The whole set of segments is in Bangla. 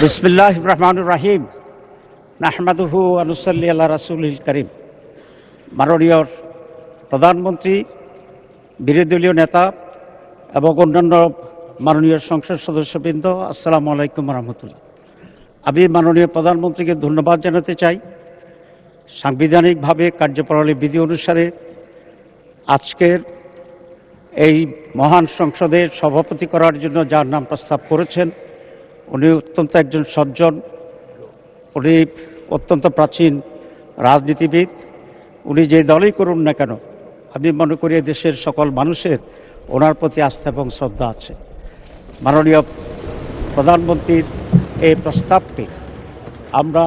বিসমিল্লাহির রহমানির রহিম। নাহমাদুহু ওয়া নুসাল্লি আলা রাসূলিল কারীম। মাননীয় প্রধানমন্ত্রী, বিরোধী দলীয় নেতা এবং অন্যান্য মাননীয় সংসদ সদস্যবৃন্দ, আসসালামু আলাইকুম রহমতুল্লাহ। আমি মাননীয় প্রধানমন্ত্রীকে ধন্যবাদ জানাতে চাই। সাংবিধানিকভাবে কার্যপ্রণালী বিধি অনুসারে আজকের এই মহান সংসদের সভাপতি করার জন্য যার নাম প্রস্তাব করেছেন, উনি অত্যন্ত একজন সজ্জন, উনি অত্যন্ত প্রাচীন রাজনীতিবিদ। উনি যে দলই করুন না কেন, আমি মনে করি দেশের সকল মানুষের ওনার প্রতি আস্থা এবং শ্রদ্ধা আছে। মাননীয় প্রধানমন্ত্রীর এই প্রস্তাবকে আমরা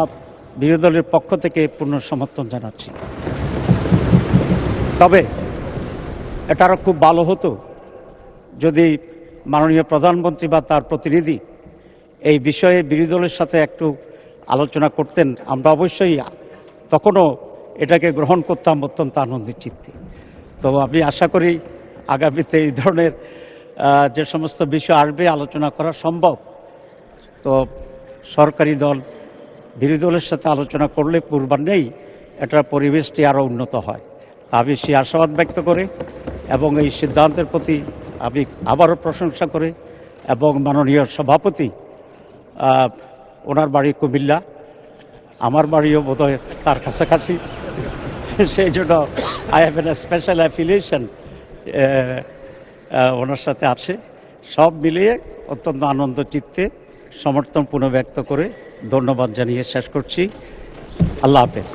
বিরোধী দলের পক্ষ থেকে পূর্ণ সমর্থন জানাচ্ছি। তবে এটা আরও খুব ভালো হতো যদি মাননীয় প্রধানমন্ত্রী বা তার প্রতিনিধি এই বিষয়ে বিরোধী দলের সাথে একটু আলোচনা করতেন। আমরা অবশ্যই তখনও এটাকে গ্রহণ করতাম অত্যন্ত আনন্দের চিত্তে। তো আমি আশা করি আগামীতে এই ধরনের যে সমস্ত বিষয় আসবে আলোচনা করা সম্ভব। তো সরকারি দল বিরোধী দলের সাথে আলোচনা করলে পূর্বান্নেই এটার পরিবেশটি আরও উন্নত হয়। আমি সেই আশাবাদ ব্যক্ত করে এবং এই সিদ্ধান্তের প্রতি আমি আবারও প্রশংসা করে, এবং মাননীয় সভাপতি, ওনার বাড়ি কুমিল্লা, আমার বাড়িও বোধহয় তার কাছাকাছি, সেই জন্য I have an special affiliation ওনার সাথে আছে। সব মিলিয়ে অত্যন্ত আনন্দ চিত্তে সমর্থন পুনঃ ব্যক্ত করে ধন্যবাদ জানিয়ে শেষ করছি। আল্লাহ হাফেজ।